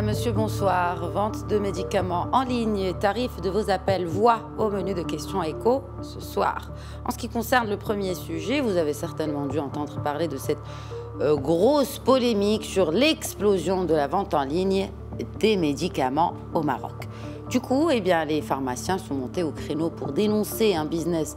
Madame, Monsieur, bonsoir. Vente de médicaments en ligne, tarif de vos appels, voix au menu de questions écho ce soir. En ce qui concerne le premier sujet, vous avez certainement dû entendre parler de cette grosse polémique sur l'explosion de la vente en ligne des médicaments au Maroc. Du coup, les pharmaciens sont montés au créneau pour dénoncer un business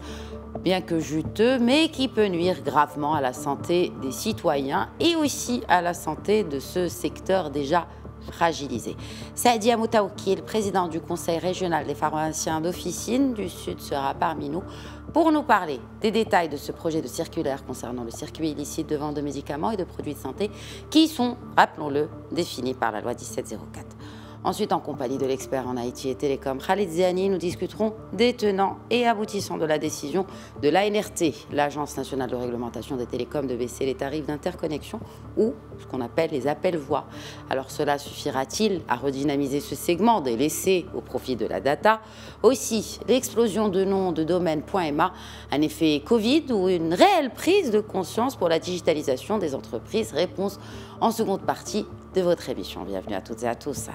bien que juteux, mais qui peut nuire gravement à la santé des citoyens et aussi à la santé de ce secteur déjà fragilisé. Sadia Moutaoukil, président du Conseil régional des pharmaciens d'officine du Sud, sera parmi nous pour nous parler des détails de ce projet de circulaire concernant le circuit illicite de vente de médicaments et de produits de santé qui sont, rappelons-le, définis par la loi 1704. Ensuite, en compagnie de l'expert en IT et Télécom, Khalid Ziani, nous discuterons des tenants et aboutissants de la décision de l'ANRT, l'Agence nationale de réglementation des télécoms, de baisser les tarifs d'interconnexion ou ce qu'on appelle les appels voix. Alors cela suffira-t-il à redynamiser ce segment délaissé au profit de la data? Aussi, l'explosion de noms de domaine .ma, un effet Covid ou une réelle prise de conscience pour la digitalisation des entreprises? Réponse en seconde partie de votre émission. Bienvenue à toutes et à tous.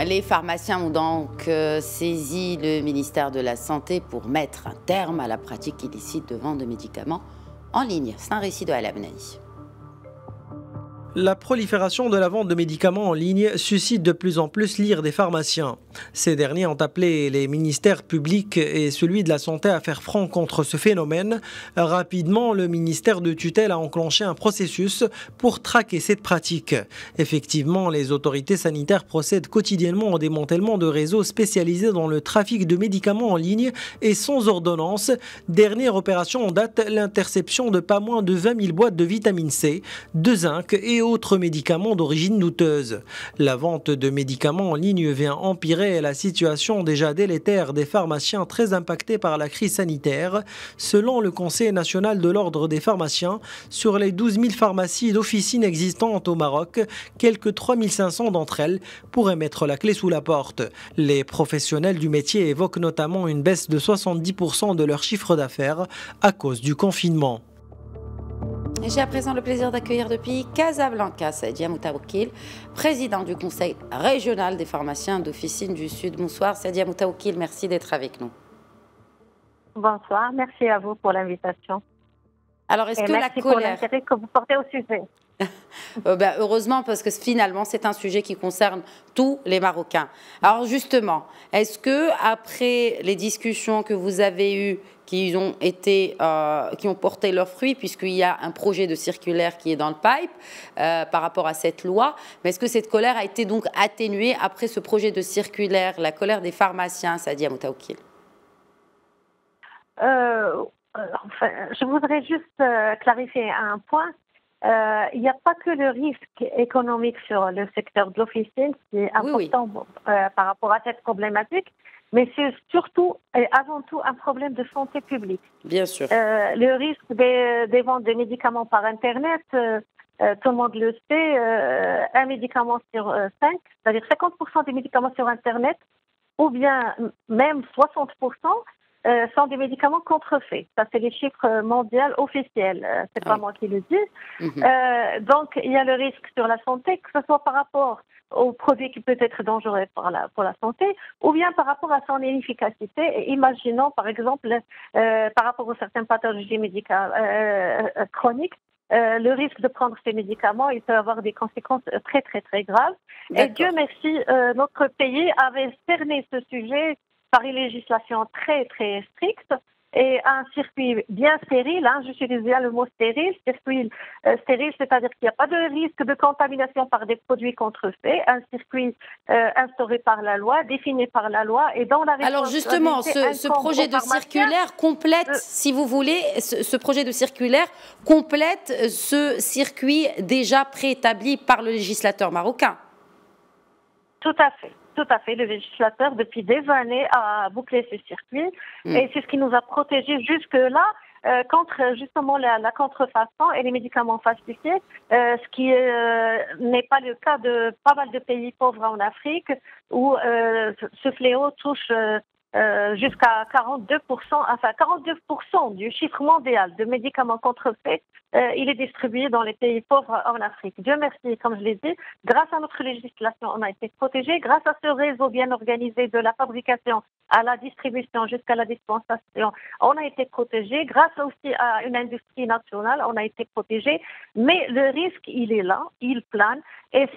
Les pharmaciens ont donc saisi le ministère de la Santé pour mettre un terme à la pratique illicite de vente de médicaments en ligne. C'est un récit de Al Abnani. La prolifération de la vente de médicaments en ligne suscite de plus en plus l'ire des pharmaciens. Ces derniers ont appelé les ministères publics et celui de la Santé à faire front contre ce phénomène. Rapidement, le ministère de tutelle a enclenché un processus pour traquer cette pratique. Effectivement, les autorités sanitaires procèdent quotidiennement au démantèlement de réseaux spécialisés dans le trafic de médicaments en ligne et sans ordonnance. Dernière opération en date, l'interception de pas moins de 20 000 boîtes de vitamine C, de zinc et autres médicaments d'origine douteuse. La vente de médicaments en ligne vient empirer la situation déjà délétère des pharmaciens très impactés par la crise sanitaire. Selon le Conseil national de l'ordre des pharmaciens, sur les 12 000 pharmacies d'officine existantes au Maroc, quelques 3 500 d'entre elles pourraient mettre la clé sous la porte. Les professionnels du métier évoquent notamment une baisse de 70% de leur chiffre d'affaires à cause du confinement. J'ai à présent le plaisir d'accueillir depuis Casablanca Sadia Moutaoukil, président du Conseil régional des pharmaciens d'officine du Sud. Bonsoir Sadia Moutaoukil, merci d'être avec nous. Bonsoir, merci à vous pour l'invitation. Alors, est-ce que la merci colère... pour l'intérêt que vous portez au sujet. Heureusement, parce que finalement, c'est un sujet qui concerne tous les Marocains. Alors justement, est-ce que après les discussions que vous avez eues, qui ont porté leurs fruits, puisqu'il y a un projet de circulaire qui est dans le pipe par rapport à cette loi, mais est-ce que cette colère a été donc atténuée après ce projet de circulaire, la colère des pharmaciens, Sadia Moutaoukil? Je voudrais juste clarifier un point. Il n'y a pas que le risque économique sur le secteur de l'officine qui est important par rapport à cette problématique, mais c'est surtout et avant tout un problème de santé publique. Bien sûr. Le risque des ventes de médicaments par Internet, tout le monde le sait, un médicament sur 5, c'est-à-dire 50% des médicaments sur Internet, ou bien même 60%, sont des médicaments contrefaits. Ça, c'est les chiffres mondiaux officiels. C'est pas moi qui le dis. Donc, il y a le risque sur la santé, que ce soit par rapport au produit qui peut être dangereux pour la santé, ou bien par rapport à son inefficacité. Et imaginons, par exemple, par rapport à certaines pathologies médicales chroniques, le risque de prendre ces médicaments, il peut avoir des conséquences très, très, très graves. Et Dieu merci, notre pays avait cerné ce sujet par une législation très, très stricte et un circuit bien stérile. J'utilise bien le mot stérile. Circuit stérile, c'est-à-dire qu'il n'y a pas de risque de contamination par des produits contrefaits. Un circuit instauré par la loi, défini par la loi et dans la Alors justement, ce projet de circulaire complète, si vous voulez, ce projet de circulaire complète ce circuit déjà préétabli par le législateur marocain. Tout à fait. Tout à fait. Le législateur, depuis des années, a bouclé ce circuit et c'est ce qui nous a protégés jusque-là contre justement la contrefaçon et les médicaments falsifiés, ce qui n'est pas le cas de pas mal de pays pauvres en Afrique où ce fléau touche jusqu'à 42%, enfin 42% du chiffre mondial de médicaments contrefaits, il est distribué dans les pays pauvres en Afrique. Dieu merci, comme je l'ai dit, grâce à notre législation, on a été protégés. Grâce à ce réseau bien organisé de la fabrication à la distribution jusqu'à la dispensation, on a été protégés. Grâce aussi à une industrie nationale, on a été protégés. Mais le risque, il est là, il plane. Et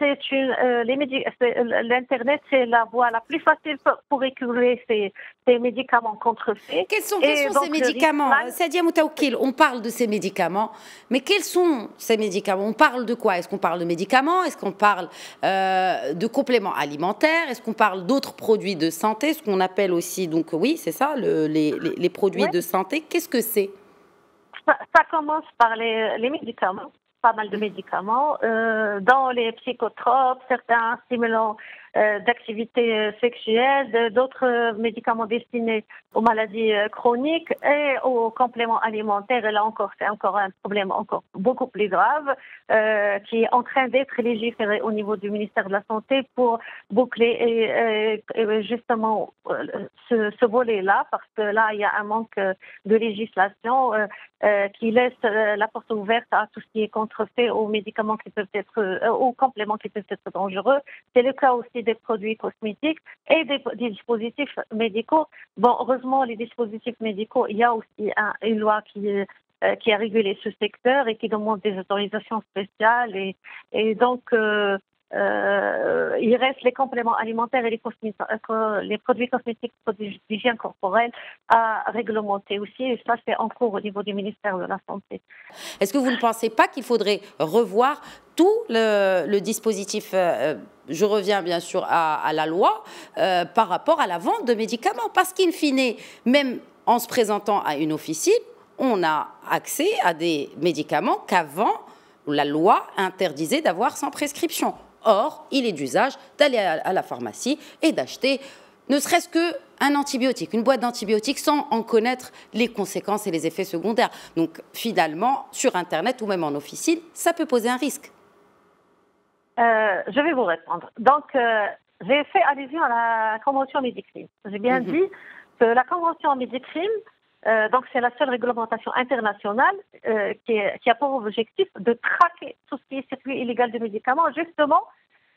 l'Internet, c'est la voie la plus facile pour écouler ces médicaments contrefaits. Quels sont ces médicaments? Sadia Moutaoukil, on parle de ces médicaments, mais quels sont ces médicaments? On parle de quoi? Est-ce qu'on parle de médicaments? Est-ce qu'on parle de compléments alimentaires? Est-ce qu'on parle d'autres produits de santé? Ce qu'on appelle aussi, donc oui, c'est ça, les produits de santé. Qu'est-ce que c'est? Ça commence par les médicaments. Pas mal de médicaments, dans les psychotropes, certains stimulants d'activité sexuelle, d'autres médicaments destinés aux maladies chroniques et aux compléments alimentaires. Et là encore, c'est encore un problème encore beaucoup plus grave qui est en train d'être légiféré au niveau du ministère de la Santé pour boucler et justement ce volet-là, parce que là, il y a un manque de législation qui laisse la porte ouverte à tout ce qui est contrefait aux médicaments qui peuvent être, aux compléments qui peuvent être dangereux. C'est le cas aussi des produits cosmétiques et des dispositifs médicaux. Bon, heureusement, les dispositifs médicaux, il y a aussi une loi qui a régulé ce secteur et qui demande des autorisations spéciales. Et donc, il reste les compléments alimentaires et les produits cosmétiques, produits d'hygiène corporelle à réglementer aussi. Et ça, c'est en cours au niveau du ministère de la Santé. Est-ce que vous ne pensez pas qu'il faudrait revoir tout le dispositif, je reviens bien sûr à la loi, par rapport à la vente de médicaments? Parce qu'in fine, même en se présentant à une officine, on a accès à des médicaments qu'avant, la loi interdisait d'avoir sans prescription. Or, il est d'usage d'aller à la pharmacie et d'acheter ne serait-ce qu'un antibiotique, une boîte d'antibiotiques sans en connaître les conséquences et les effets secondaires. Donc, finalement, sur Internet ou même en officine, ça peut poser un risque. Je vais vous répondre. Donc, j'ai fait allusion à la Convention Médicrime. J'ai bien dit que la Convention Médicrime, donc c'est la seule réglementation internationale qui a pour objectif de traquer tout ce qui est circuit illégal de médicaments, justement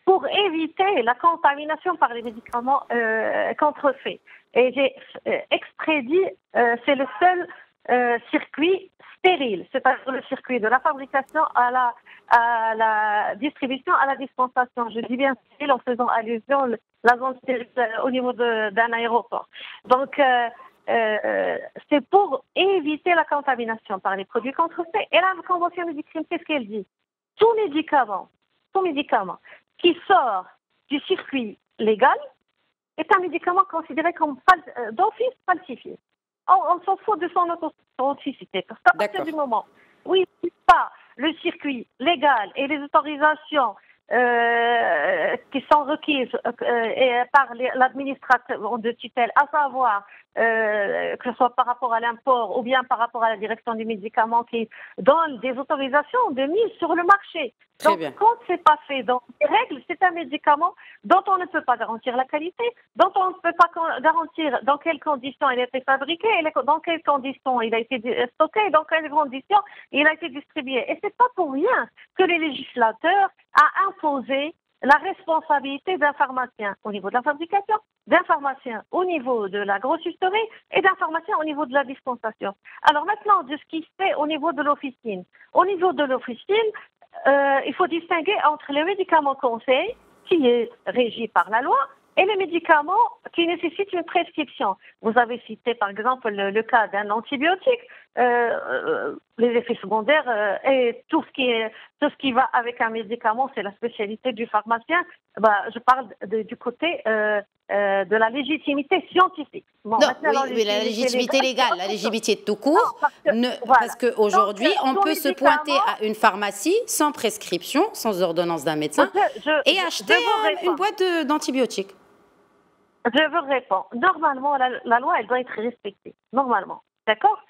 pour éviter la contamination par les médicaments contrefaits. Et j'ai extrait dit, c'est le seul circuit stérile, c'est-à-dire le circuit de la fabrication à la distribution, à la dispensation. Je dis bien stérile en faisant allusion à la zone stérile au niveau d'un aéroport. Donc, c'est pour éviter la contamination par les produits contrefaits. Et la Convention Médicrime, qu'est-ce qu'elle dit? Tout médicament qui sort du circuit légal est un médicament considéré comme d'office falsifié. On s'en fout de son authenticité. Parce qu'à partir du moment où il n'y a pas le circuit légal et les autorisations qui sont requises par l'administration de tutelle, à savoir que ce soit par rapport à l'import ou bien par rapport à la direction des médicaments qui donne des autorisations de mise sur le marché. Donc, quand ce n'est pas fait dans les règles, c'est un médicament dont on ne peut pas garantir la qualité, dont on ne peut pas garantir dans quelles conditions il a été fabriqué, dans quelles conditions il a été stocké, dans quelles conditions il a été distribué. Et ce n'est pas pour rien que les législateurs ont imposé la responsabilité d'un pharmacien au niveau de la fabrication, d'un pharmacien au niveau de la grossisterie et d'un pharmacien au niveau de la dispensation. Alors maintenant, de ce qui se fait au niveau de l'officine. Au niveau de l'officine, il faut distinguer entre les médicaments conseils, qui est régi par la loi, et les médicaments qui nécessitent une prescription. Vous avez cité par exemple le cas d'un antibiotique, les effets secondaires et tout ce qui va avec un médicament, c'est la spécialité du pharmacien. Je parle du côté de la légitimité scientifique. Bon, non, oui, mais la légitimité légale, la légitimité tout court, parce qu'aujourd'hui, on peut se pointer à une pharmacie sans prescription, sans ordonnance d'un médecin, et acheter une boîte d'antibiotiques. Je vous réponds. Normalement, la loi, elle doit être respectée. Normalement. D'accord?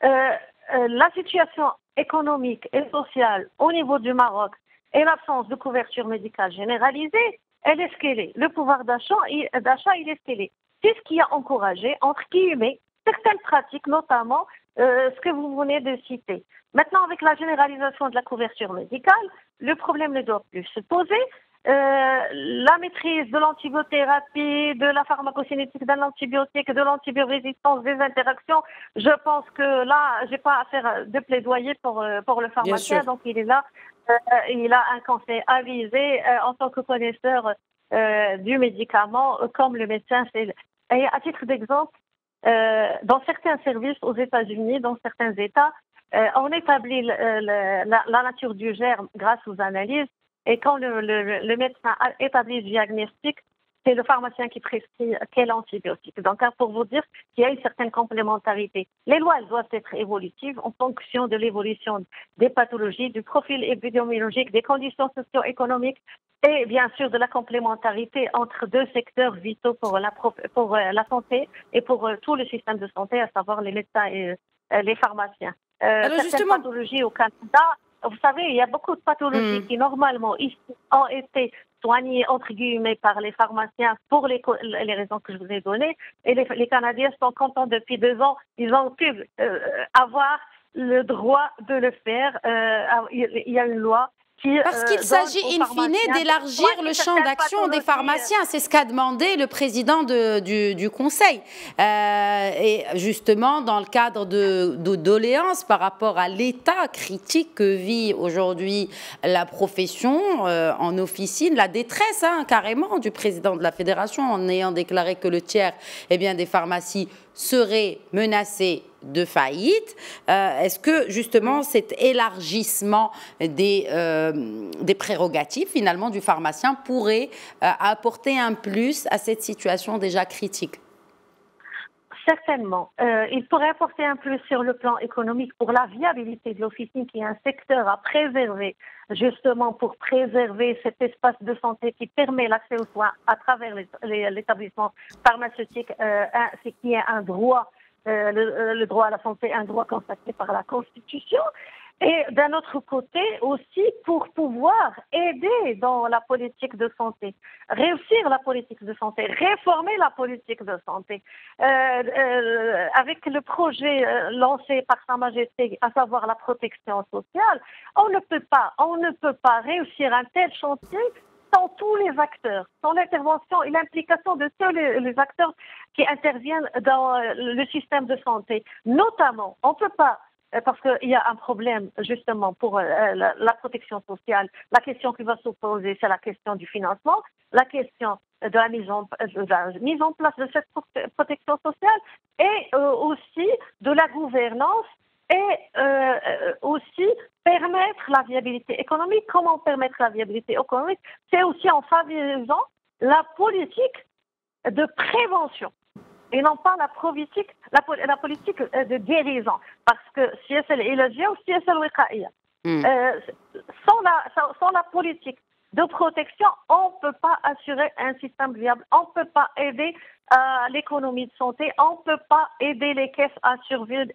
La situation économique et sociale au niveau du Maroc et l'absence de couverture médicale généralisée, elle est ce qu'elle est. Le pouvoir d'achat, il est ce qu'il est. C'est ce qui a encouragé, entre guillemets, certaines pratiques, notamment ce que vous venez de citer. Maintenant, avec la généralisation de la couverture médicale, le problème ne doit plus se poser. La maîtrise de l'antibiothérapie, de la pharmacocinétique d'un antibiotique, de l'antibiorésistance, des interactions, je pense que là, j'ai pas à faire de plaidoyer pour le pharmacien, donc il est là, il a un conseil avisé en tant que connaisseur du médicament, comme le médecin. Et à titre d'exemple, dans certains services aux États-Unis, dans certains États, on établit la nature du germe grâce aux analyses. Et quand le médecin établit le diagnostic, c'est le pharmacien qui prescrit quel antibiotique. Donc, pour vous dire qu'il y a une certaine complémentarité. Les lois, elles doivent être évolutives en fonction de l'évolution des pathologies, du profil épidémiologique, des conditions socio-économiques et bien sûr de la complémentarité entre deux secteurs vitaux pour la santé et pour tout le système de santé, à savoir les médecins et les pharmaciens. Certaines pathologies au Canada, vous savez, il y a beaucoup de pathologies qui, normalement, ici, ont été soignées, entre guillemets, par les pharmaciens pour les raisons que je vous ai données. Et les Canadiens sont contents depuis 2 ans. Ils ont pu avoir le droit de le faire. Il y a une loi qui... Parce qu'il s'agit, in fine, d'élargir le champ d'action des pharmaciens. C'est ce qu'a demandé le président du Conseil. Et justement, dans le cadre de doléances par rapport à l'état critique que vit aujourd'hui la profession en officine, la détresse carrément du président de la Fédération en ayant déclaré que le tiers des pharmacies serait menacé de faillite. Est-ce que justement cet élargissement des prérogatives finalement du pharmacien pourrait apporter un plus à cette situation déjà critique? Certainement. Il pourrait apporter un plus sur le plan économique pour la viabilité de l'officine, qui est un secteur à préserver, justement pour préserver cet espace de santé qui permet l'accès aux soins à travers l'établissement pharmaceutique, c'est qui est un droit, le droit à la santé, un droit consacré par la Constitution. Et d'un autre côté aussi pour pouvoir aider dans la politique de santé, réussir la politique de santé, réformer la politique de santé. Avec le projet lancé par Sa Majesté, à savoir la protection sociale, on ne peut pas réussir un tel chantier sans tous les acteurs, sans l'intervention et l'implication de tous les acteurs qui interviennent dans le système de santé. Notamment, on ne peut pas, parce qu'il y a un problème justement pour la protection sociale. La question qui va se poser, c'est la question du financement, la question de la mise en place de cette protection sociale et aussi de la gouvernance et aussi permettre la viabilité économique. Comment permettre la viabilité économique? C'est aussi en favorisant la politique de prévention et non pas la politique de guérison. Parce que siyasa al-ilajia ou siyasa al-wiqaiya. Sans la politique de protection, on ne peut pas assurer un système viable. On ne peut pas aider l'économie de santé. On ne peut pas aider les caisses à survivre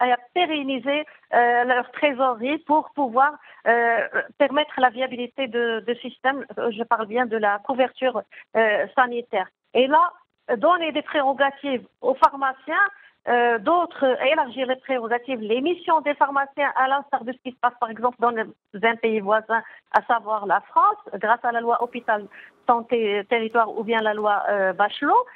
et à pérenniser leur trésorerie pour pouvoir permettre la viabilité de système. Je parle bien de la couverture sanitaire. Et là, donner des prérogatives aux pharmaciens, élargir les prérogatives, les missions des pharmaciens, à l'instar de ce qui se passe par exemple dans un pays voisin, à savoir la France, grâce à la loi Hôpital Santé Territoire ou bien la loi Bachelot,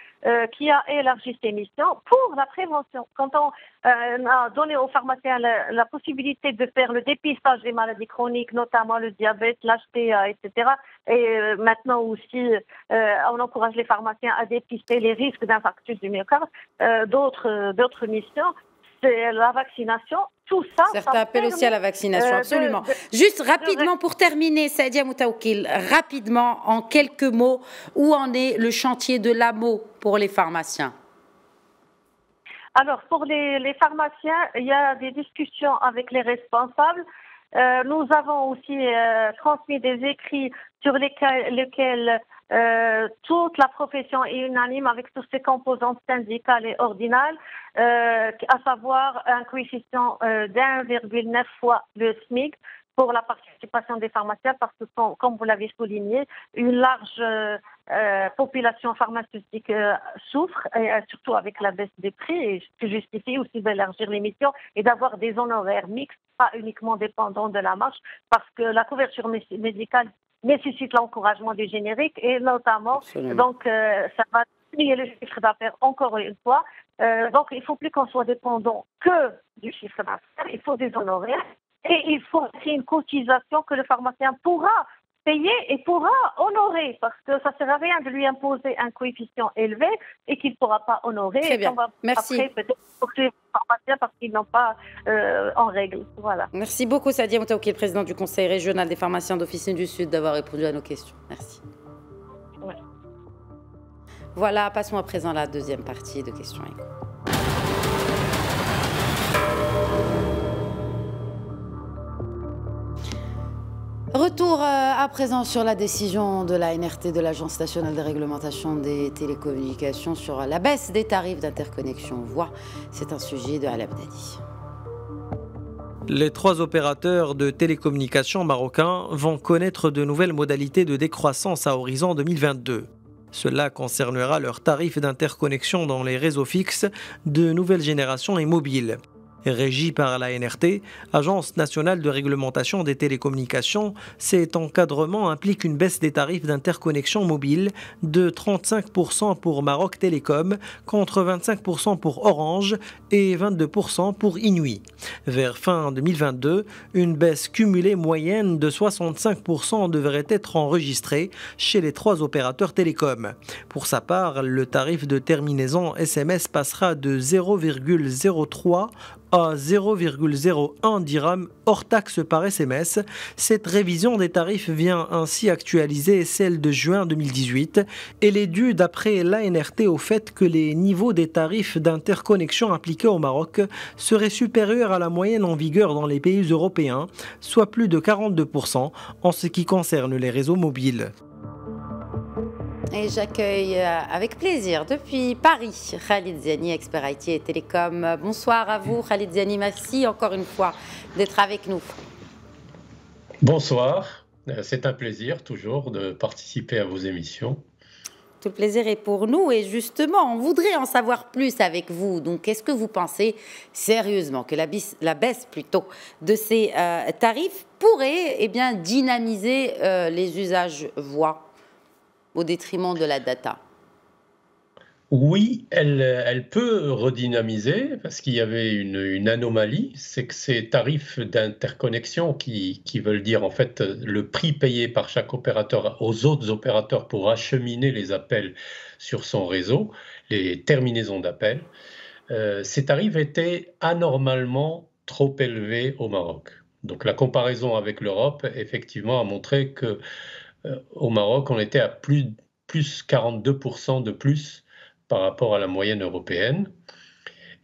qui a élargi ses missions pour la prévention. Quand on a donné aux pharmaciens la possibilité de faire le dépistage des maladies chroniques, notamment le diabète, l'HTA, etc., et maintenant aussi, on encourage les pharmaciens à dépister les risques d'infarctus du myocarde, d'autres missions, c'est la vaccination. Tout ça, certains appellent aussi à la vaccination, absolument. Juste rapidement pour terminer, Saadia Moutaoukil, rapidement, en quelques mots, où en est le chantier de l'AMO pour les pharmaciens? Alors, pour les pharmaciens, il y a des discussions avec les responsables. Nous avons aussi transmis des écrits sur lesquels toute la profession est unanime avec toutes ses composantes syndicales et ordinales, à savoir un coefficient d'1,9 fois le SMIC pour la participation des pharmaciens, parce que, comme vous l'avez souligné, une large population pharmaceutique souffre, et surtout avec la baisse des prix, et ce qui justifie aussi d'élargir les missions et d'avoir des honoraires mixtes, pas uniquement dépendants de la marge, parce que la couverture médicale nécessite l'encouragement du générique et notamment, donc ça va plier le chiffre d'affaires encore une fois. Donc il ne faut plus qu'on soit dépendant que du chiffre d'affaires, il faut des honoraires et il faut aussi une cotisation que le pharmacien pourra payer et pourra honorer, parce que ça ne sert à rien de lui imposer un coefficient élevé et qu'il ne pourra pas honorer. Très bien. Et va Merci. Après, peut-être poursuivre les pharmaciens parce qu'ils n'ont pas en règle. Voilà. Merci beaucoup, Sadia Moutaouki, président du Conseil régional des pharmaciens d'Officine du Sud, d'avoir répondu à nos questions. Merci. Ouais. Voilà, passons à présent à la deuxième partie de Questions Éco. Retour à présent sur la décision de la NRT, de l'Agence nationale de réglementation des télécommunications, sur la baisse des tarifs d'interconnexion voix. C'est un sujet de Al Abdali. Les 3 opérateurs de télécommunications marocains vont connaître de nouvelles modalités de décroissance à horizon 2022. Cela concernera leurs tarifs d'interconnexion dans les réseaux fixes de nouvelle génération et mobiles. Régie par la NRT, Agence nationale de réglementation des télécommunications, cet encadrement implique une baisse des tarifs d'interconnexion mobile de 35% pour Maroc Télécom, contre 25% pour Orange et 22% pour Inouï. Vers fin 2022, une baisse cumulée moyenne de 65% devrait être enregistrée chez les 3 opérateurs télécoms. Pour sa part, le tarif de terminaison SMS passera de 0,03 à 0,01 dirham hors taxe par SMS. Cette révision des tarifs vient ainsi actualiser celle de juin 2018. Elle est due d'après l'ANRT au fait que les niveaux des tarifs d'interconnexion appliqués au Maroc seraient supérieurs à la moyenne en vigueur dans les pays européens, soit plus de 42% en ce qui concerne les réseaux mobiles. Et j'accueille avec plaisir depuis Paris Khalid Ziani, expert IT et télécom. Bonsoir à vous Khalid Ziani, merci encore une fois d'être avec nous. Bonsoir, c'est un plaisir toujours de participer à vos émissions. Tout le plaisir est pour nous et justement, on voudrait en savoir plus avec vous. Donc, est-ce que vous pensez sérieusement que la baisse plutôt de ces tarifs pourrait dynamiser les usages voix au détriment de la data? Oui, elle peut redynamiser parce qu'il y avait une anomalie, c'est que ces tarifs d'interconnexion qui veulent dire en fait le prix payé par chaque opérateur aux autres opérateurs pour acheminer les appels sur son réseau, les terminaisons d'appels, ces tarifs étaient anormalement trop élevés au Maroc. Donc la comparaison avec l'Europe, effectivement, a montré que au Maroc, on était à plus 42% de plus par rapport à la moyenne européenne.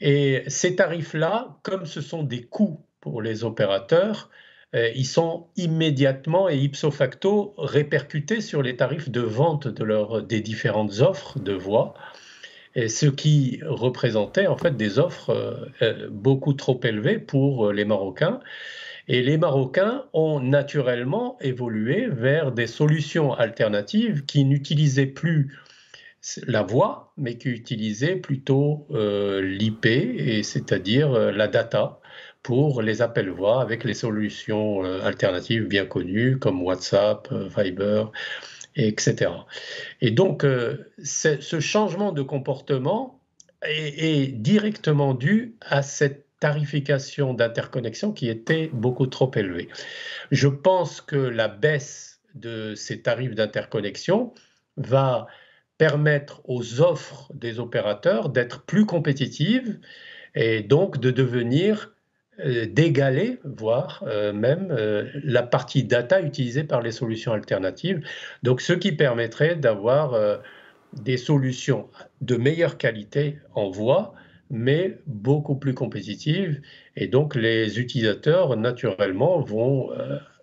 Et ces tarifs-là, comme ce sont des coûts pour les opérateurs, ils sont immédiatement et ipso facto répercutés sur les tarifs de vente des différentes offres de voix, et ce qui représentait en fait des offres beaucoup trop élevées pour les Marocains. Et les Marocains ont naturellement évolué vers des solutions alternatives qui n'utilisaient plus la voix, mais qui utilisaient plutôt l'IP, c'est-à-dire la data, pour les appels voix avec les solutions alternatives bien connues comme WhatsApp, Viber, etc. Et donc, ce changement de comportement est directement dû à cette tarification d'interconnexion qui était beaucoup trop élevée. Je pense que la baisse de ces tarifs d'interconnexion va permettre aux offres des opérateurs d'être plus compétitives et donc de devenir d'égaler, voire même la partie data utilisée par les solutions alternatives. Donc ce qui permettrait d'avoir des solutions de meilleure qualité en voix, mais beaucoup plus compétitives. Et donc, les utilisateurs, naturellement, vont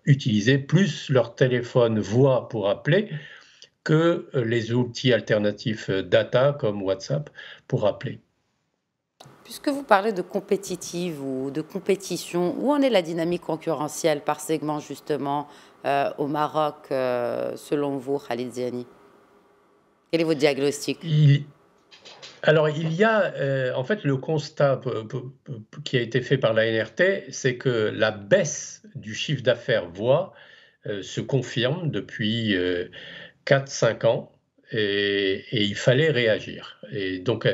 utiliser plus leur téléphone voix pour appeler que les outils alternatifs data comme WhatsApp pour appeler. Puisque vous parlez de compétitive ou de compétition, où en est la dynamique concurrentielle par segment, justement, au Maroc, selon vous, Khalid Ziani ? Quel est votre diagnostic? Alors, il y a en fait le constat qui a été fait par l'ANRT, c'est que la baisse du chiffre d'affaires voix se confirme depuis 4-5 ans et il fallait réagir. Et donc,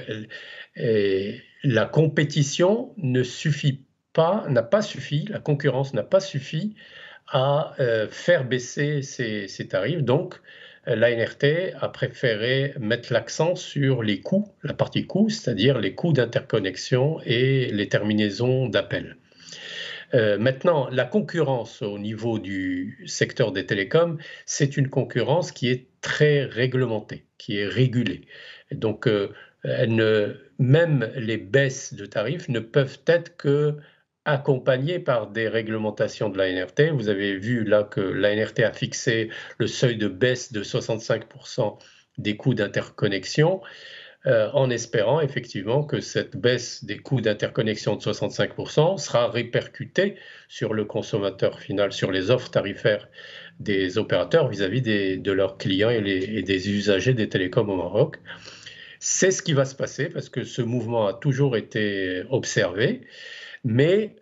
la compétition ne suffit pas, n'a pas suffi, la concurrence n'a pas suffi à faire baisser ces tarifs. Donc, l'ANRT a préféré mettre l'accent sur les coûts, la partie coûts, c'est-à-dire les coûts d'interconnexion et les terminaisons d'appel. Maintenant, la concurrence au niveau du secteur des télécoms, c'est une concurrence qui est très réglementée, qui est régulée. Et donc, même les baisses de tarifs ne peuvent être que accompagnées par des réglementations de l'ANRT. Vous avez vu là que l'ANRT a fixé le seuil de baisse de 65% des coûts d'interconnexion, en espérant effectivement que cette baisse des coûts d'interconnexion de 65% sera répercutée sur le consommateur final, sur les offres tarifaires des opérateurs vis-à-vis de leurs clients et des usagers des télécoms au Maroc. C'est ce qui va se passer parce que ce mouvement a toujours été observé, mais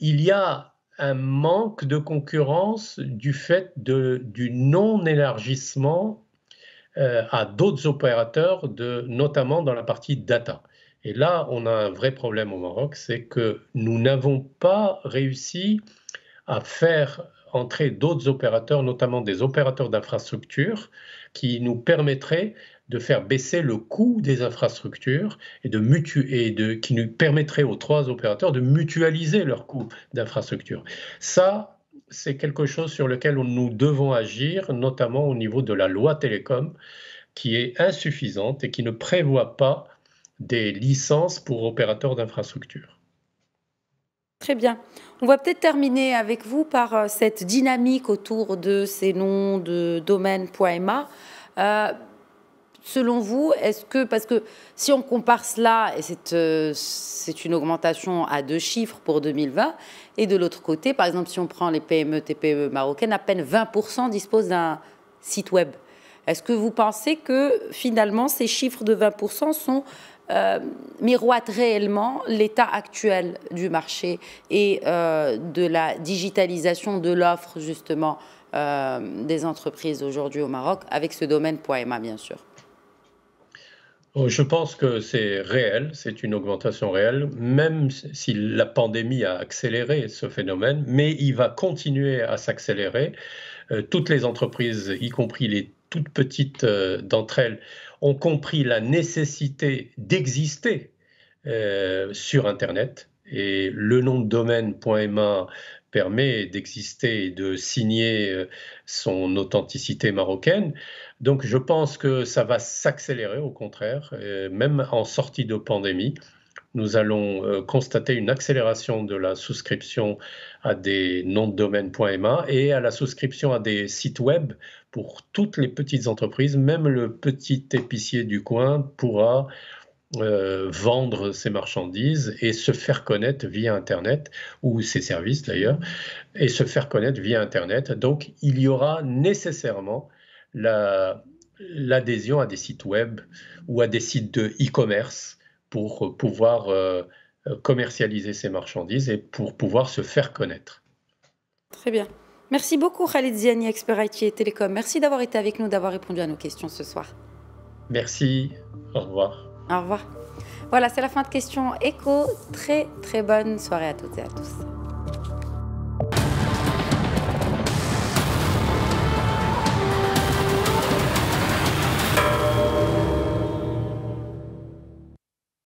il y a un manque de concurrence du fait du non-élargissement à d'autres opérateurs, notamment dans la partie data. Et là, on a un vrai problème au Maroc, c'est que nous n'avons pas réussi à faire entrer d'autres opérateurs, notamment des opérateurs d'infrastructures, qui nous permettraient de faire baisser le coût des infrastructures et qui nous permettrait aux 3 opérateurs de mutualiser leurs coûts d'infrastructure. Ça, c'est quelque chose sur lequel nous devons agir, notamment au niveau de la loi télécom, qui est insuffisante et qui ne prévoit pas des licences pour opérateurs d'infrastructure. Très bien. On va peut-être terminer avec vous par cette dynamique autour de ces noms de domaine.ma. Selon vous, parce que si on compare cela, et c'est une augmentation à 2 chiffres pour 2020, et de l'autre côté, par exemple, si on prend les PME, TPE marocaines, à peine 20% disposent d'un site web. Est-ce que vous pensez que finalement ces chiffres de 20% miroitent réellement l'état actuel du marché et de la digitalisation de l'offre justement des entreprises aujourd'hui au Maroc, avec ce domaine.ma bien sûr? Je pense que c'est réel, c'est une augmentation réelle, même si la pandémie a accéléré ce phénomène, mais il va continuer à s'accélérer. Toutes les entreprises, y compris les toutes petites d'entre elles, ont compris la nécessité d'exister sur Internet. Et le nom de domaine.ma permet d'exister et de signer son authenticité marocaine. Donc je pense que ça va s'accélérer au contraire, même en sortie de pandémie. Nous allons constater une accélération de la souscription à des noms de domaine.ma et à la souscription à des sites web pour toutes les petites entreprises. Même le petit épicier du coin pourra vendre ses marchandises et se faire connaître via Internet, ou ses services d'ailleurs, et se faire connaître via Internet. Donc il y aura nécessairement l'adhésion à des sites web ou à des sites de e-commerce pour pouvoir commercialiser ses marchandises et pour pouvoir se faire connaître. Très bien. Merci beaucoup Khalid Ziani, expert IT et Télécom. Merci d'avoir été avec nous, d'avoir répondu à nos questions ce soir. Merci, au revoir. Au revoir. Voilà, c'est la fin de Questions Écho. Très bonne soirée à toutes et à tous.